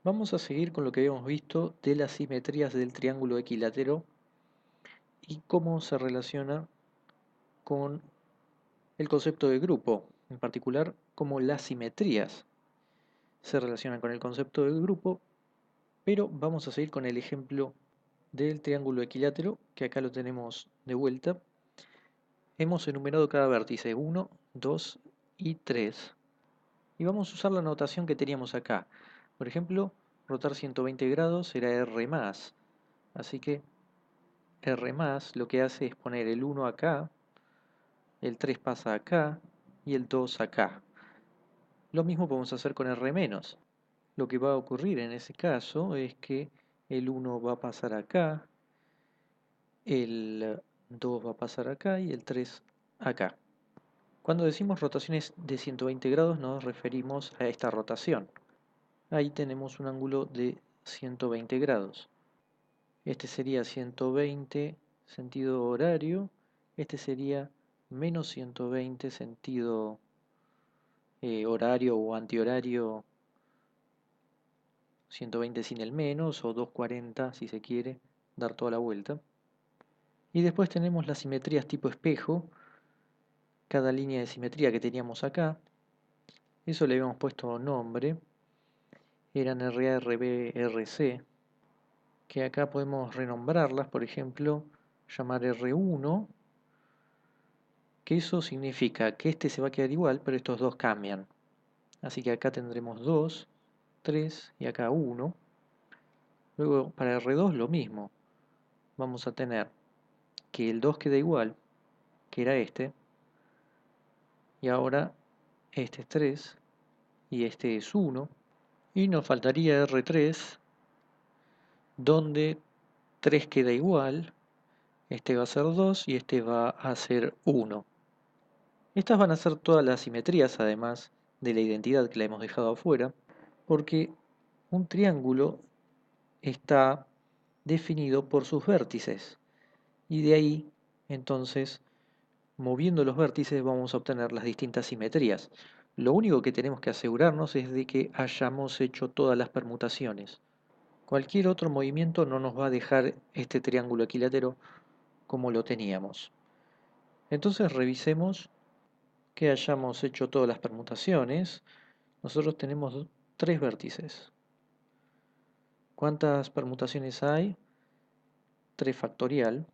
Vamos a seguir con lo que habíamos visto de las simetrías del triángulo equilátero y cómo se relaciona con el concepto de grupo, en particular cómo las simetrías se relacionan con el concepto de grupo, pero vamos a seguir con el ejemplo del triángulo equilátero, que acá lo tenemos de vuelta. Hemos enumerado cada vértice 1, 2 y 3 y vamos a usar la notación que teníamos acá. Por ejemplo, rotar 120 grados será R+, así que R más lo que hace es poner el 1 acá, el 3 pasa acá y el 2 acá. Lo mismo podemos hacer con R menos. Lo que va a ocurrir en ese caso es que el 1 va a pasar acá, el 2 va a pasar acá y el 3 acá. Cuando decimos rotaciones de 120 grados nos referimos a esta rotación. Ahí tenemos un ángulo de 120 grados. Este sería 120 sentido horario, este sería menos 120 sentido horario o antihorario, 120 sin el menos o 240 si se quiere dar toda la vuelta. Y después tenemos las simetrías tipo espejo, cada línea de simetría que teníamos acá, eso le habíamos puesto nombre, eran RA, RB, RC, que acá podemos renombrarlas, por ejemplo, llamar R1, que eso significa que este se va a quedar igual, pero estos dos cambian. Así que acá tendremos 2, 3 y acá 1. Luego para R2 lo mismo. Vamos a tener que el 2 queda igual, que era este, y ahora este es 3 y este es 1. Y nos faltaría R3, donde 3 queda igual, este va a ser 2 y este va a ser 1. Estas van a ser todas las simetrías, además de la identidad que la hemos dejado afuera, porque un triángulo está definido por sus vértices, y de ahí, entonces, moviendo los vértices vamos a obtener las distintas simetrías. Lo único que tenemos que asegurarnos es de que hayamos hecho todas las permutaciones. Cualquier otro movimiento no nos va a dejar este triángulo equilátero como lo teníamos. Entonces revisemos que hayamos hecho todas las permutaciones. Nosotros tenemos 3 vértices. ¿Cuántas permutaciones hay? 3 factorial.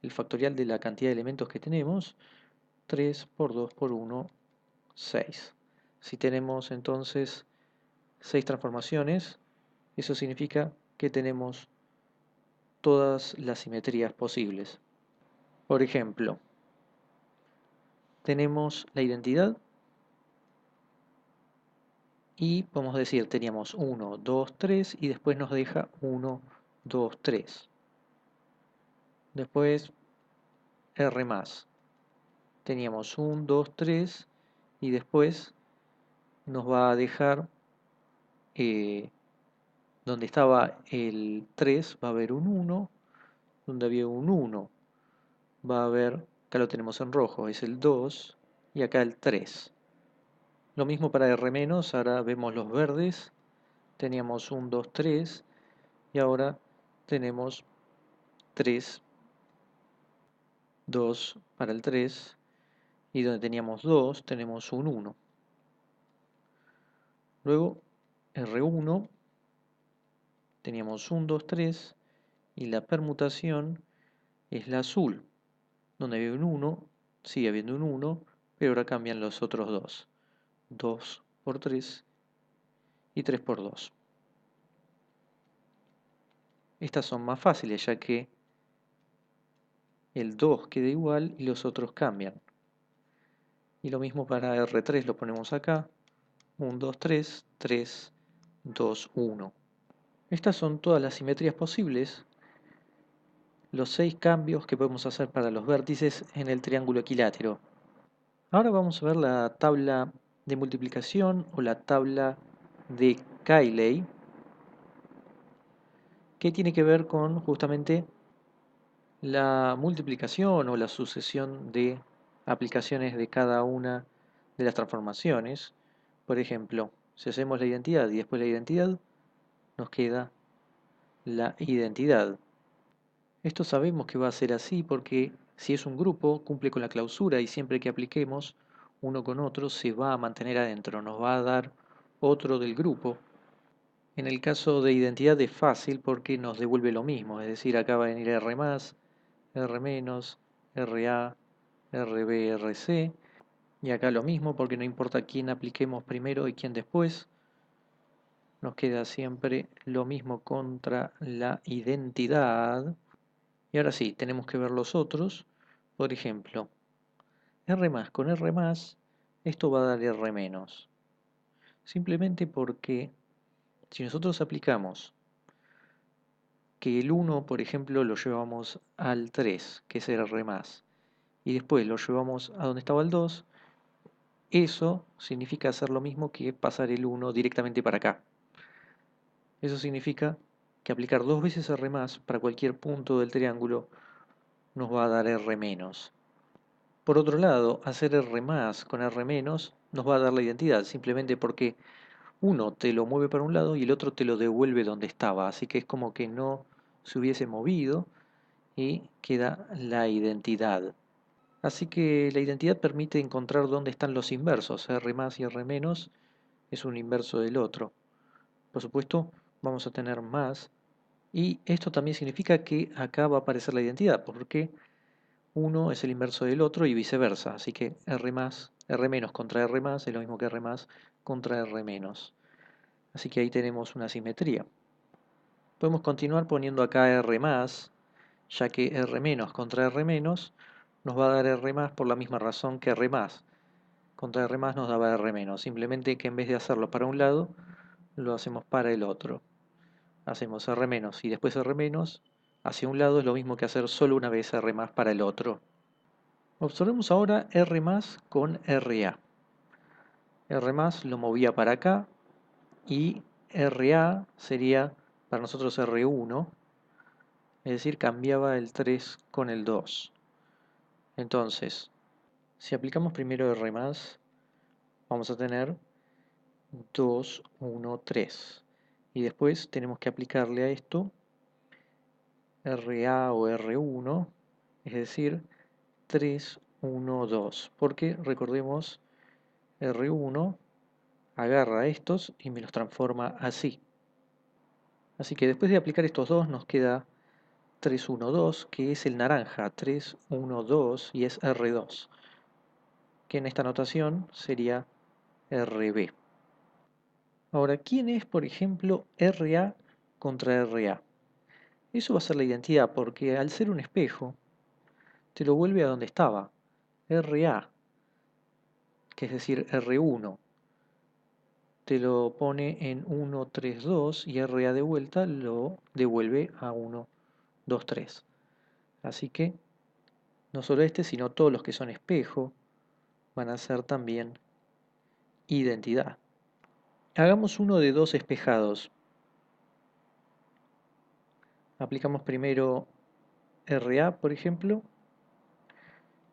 El factorial de la cantidad de elementos que tenemos. 3 por 2 por 1, 6. Si tenemos entonces 6 transformaciones, eso significa que tenemos todas las simetrías posibles. Por ejemplo, tenemos la identidad y podemos decir teníamos 1, 2, 3 y después nos deja 1, 2, 3. Después R más. Teníamos 1, 2, 3 y después nos va a dejar donde estaba el 3 va a haber un 1, donde había un 1 va a haber, acá lo tenemos en rojo, es el 2 y acá el 3. Lo mismo para R-, ahora vemos los verdes, teníamos 1, 2, 3 y ahora tenemos 3, 2 para el 3 y donde teníamos 2 tenemos un 1. Luego R1 teníamos 1, 2, 3 y la permutación es la azul, donde había un 1, sigue habiendo un 1, pero ahora cambian los otros dos. 2 por 3 y 3 por 2. Estas son más fáciles ya que el 2 queda igual y los otros cambian. Y lo mismo para R3 lo ponemos acá. 1, 2, 3, 3, 2, 1. Estas son todas las simetrías posibles, los 6 cambios que podemos hacer para los vértices en el triángulo equilátero. Ahora vamos a ver la tabla de multiplicación o la tabla de Cayley, que tiene que ver con justamente la multiplicación o la sucesión de aplicaciones de cada una de las transformaciones. Por ejemplo, Si hacemos la identidad y después la identidad, nos queda la identidad. Esto sabemos que va a ser así porque si es un grupo, cumple con la clausura y siempre que apliquemos uno con otro se va a mantener adentro, nos va a dar otro del grupo. En el caso de identidad es fácil porque nos devuelve lo mismo, es decir, acá va a venir R+, R-, RA, RB, RC, y acá lo mismo porque no importa quién apliquemos primero y quién después, nos queda siempre lo mismo contra la identidad. Y ahora sí, tenemos que ver los otros. Por ejemplo, R con R+, esto va a dar R-. Simplemente porque si nosotros aplicamos que el 1, por ejemplo, lo llevamos al 3, que es el R+, y después lo llevamos a donde estaba el 2, eso significa hacer lo mismo que pasar el 1 directamente para acá. Eso significa que aplicar dos veces R+ para cualquier punto del triángulo nos va a dar R-. Por otro lado, hacer R+ con R- nos va a dar la identidad, simplemente porque uno te lo mueve para un lado y el otro te lo devuelve donde estaba, así que es como que no se hubiese movido y queda la identidad. Así que la identidad permite encontrar dónde están los inversos, R+ y R- es un inverso del otro. Por supuesto, vamos a tener más, y esto también significa que acá va a aparecer la identidad, porque uno es el inverso del otro y viceversa, así que R- contra R+ es lo mismo que R+ contra R-. Así que ahí tenemos una simetría. Podemos continuar poniendo acá R+, ya que R- contra R- nos va a dar R+ por la misma razón que R+. Contra R+ nos daba R-, simplemente que en vez de hacerlo para un lado, lo hacemos para el otro. Hacemos R- y después R- hacia un lado es lo mismo que hacer solo una vez R+ para el otro. Observemos ahora R+ con RA. R+ lo movía para acá y RA sería para nosotros R1, es decir, cambiaba el 3 con el 2. Entonces, si aplicamos primero R+, vamos a tener 2, 1, 3. Y después tenemos que aplicarle a esto RA o R1, es decir, 3, 1, 2. Porque recordemos, R1 agarra estos y me los transforma así. Así que después de aplicar estos dos nos queda 3, 1, 2, que es el naranja, 3, 1, 2 y es R2, que en esta notación sería RB. Ahora, ¿quién es, por ejemplo, RA contra RA? Eso va a ser la identidad, porque al ser un espejo, te lo vuelve a donde estaba, RA, que es decir, R1, te lo pone en 1, 3, 2 y RA de vuelta lo devuelve a 1, 2, 3. Así que no solo este, sino todos los que son espejo van a ser también identidad. Hagamos uno de dos espejados. Aplicamos primero RA, por ejemplo,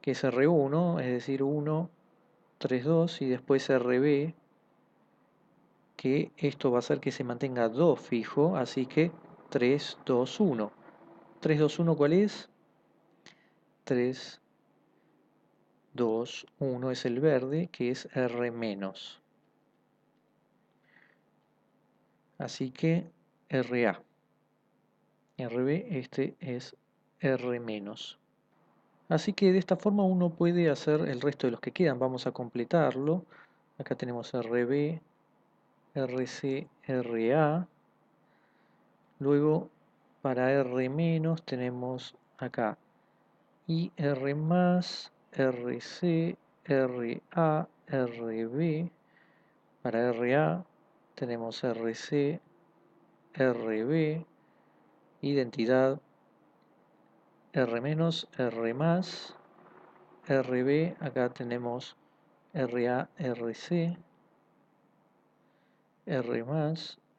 que es R1, es decir, 1, 3, 2, y después RB, que esto va a hacer que se mantenga 2 fijo, así que 3, 2, 1. 3, 2, 1, ¿cuál es? 3, 2, 1 es el verde, que es R-. Así que RA. RB, este es R-. Así que de esta forma uno puede hacer el resto de los que quedan. Vamos a completarlo. Acá tenemos RB, RC, RA. Luego para R- tenemos acá IR+, RC, RA, RB. Para RA tenemos RC, RB, identidad R-, R+, RB, acá tenemos RA, RC, R+,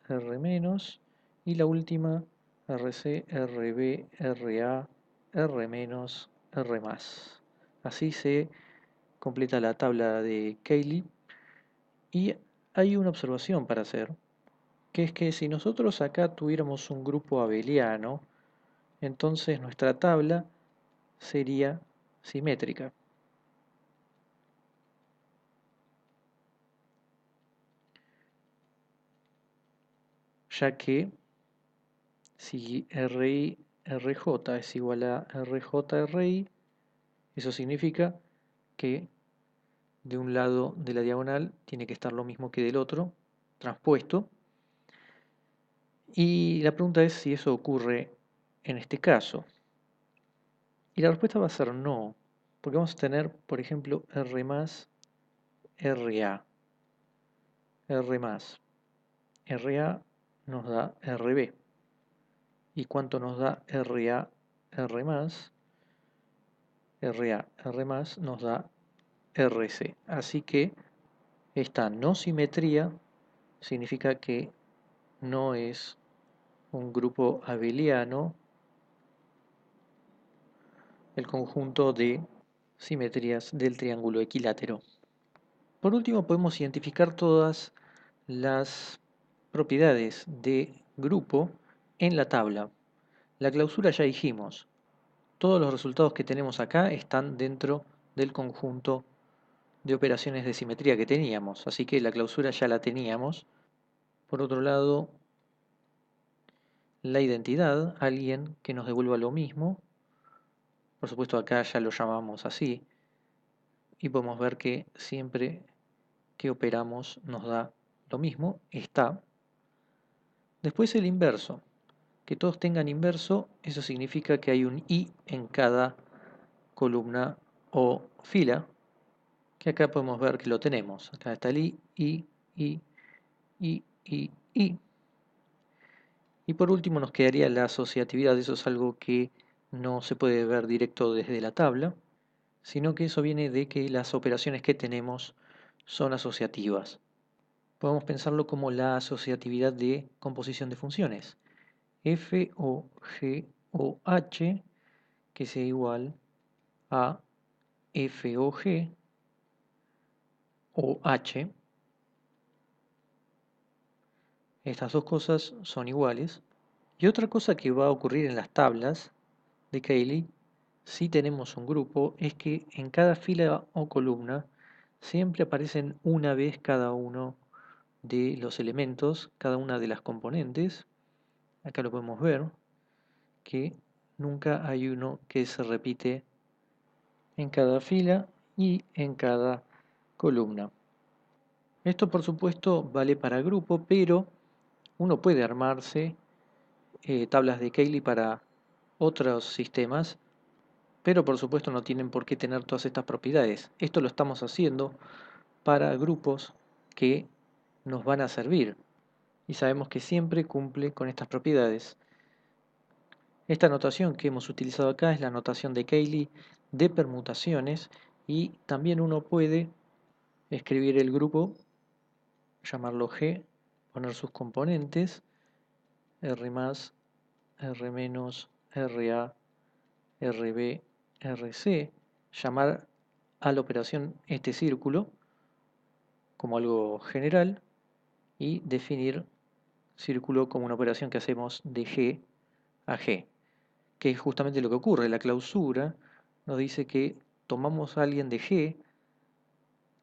R-, y la última RC, RB, RA, R-, R+. Así se completa la tabla de Cayley y hay una observación para hacer, que es que si nosotros acá tuviéramos un grupo abeliano, entonces nuestra tabla sería simétrica. Ya que si RI RJ es igual a RJ RI, eso significa que de un lado de la diagonal tiene que estar lo mismo que del otro, transpuesto. Y la pregunta es si eso ocurre en este caso. Y la respuesta va a ser no, porque vamos a tener, por ejemplo, R más RA. R más RA nos da RB. ¿Y cuánto nos da RA R más? RA R más nos da RC. Así que esta no simetría significa que no es un grupo abeliano el conjunto de simetrías del triángulo equilátero. Por último, podemos identificar todas las propiedades de grupo en la tabla. La clausura ya dijimos, todos los resultados que tenemos acá están dentro del conjunto de operaciones de simetría que teníamos, así que la clausura ya la teníamos. Por otro lado, la identidad, alguien que nos devuelva lo mismo, por supuesto acá ya lo llamamos así, y podemos ver que siempre que operamos nos da lo mismo, está. Después el inverso, que todos tengan inverso, eso significa que hay un i en cada columna o fila, que acá podemos ver que lo tenemos. Acá está el i, i, i, i, i. Y por último nos quedaría la asociatividad, eso es algo que no se puede ver directo desde la tabla, sino que eso viene de que las operaciones que tenemos son asociativas. Podemos pensarlo como la asociatividad de composición de funciones. F o G o H que sea igual a F o G o H. Estas dos cosas son iguales. Y otra cosa que va a ocurrir en las tablas de Cayley, si tenemos un grupo, es que en cada fila o columna siempre aparecen una vez cada uno de los elementos, cada una de las componentes. Acá lo podemos ver, que nunca hay uno que se repite en cada fila y en cada columna. Esto por supuesto vale para grupo, pero uno puede armarse tablas de Cayley para otros sistemas, pero por supuesto no tienen por qué tener todas estas propiedades. Esto lo estamos haciendo para grupos que nos van a servir y sabemos que siempre cumple con estas propiedades. Esta notación que hemos utilizado acá es la notación de Cayley de permutaciones y también uno puede escribir el grupo, llamarlo G, poner sus componentes, R más, R menos, RA, RB, RC, llamar a la operación este círculo como algo general y definir círculo como una operación que hacemos de G a G, que es justamente lo que ocurre. La clausura nos dice que tomamos a alguien de G,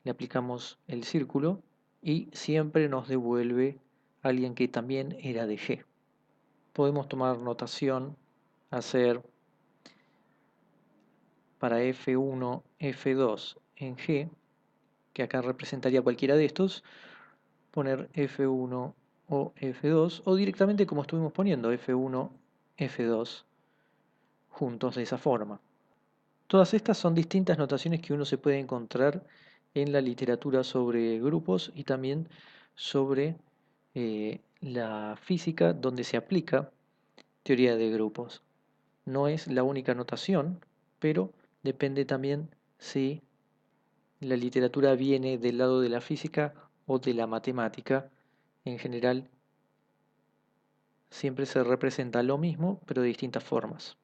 le aplicamos el círculo y siempre nos devuelve a alguien que también era de G. Podemos tomar notación, hacer para F1, F2 en G, que acá representaría cualquiera de estos, poner F1 o F2, o directamente como estuvimos poniendo, F1, F2, juntos de esa forma. Todas estas son distintas notaciones que uno se puede encontrar en la literatura sobre grupos y también sobre la física donde se aplica teoría de grupos. No es la única notación, pero depende también si la literatura viene del lado de la física o de la matemática. En general, siempre se representa lo mismo, pero de distintas formas.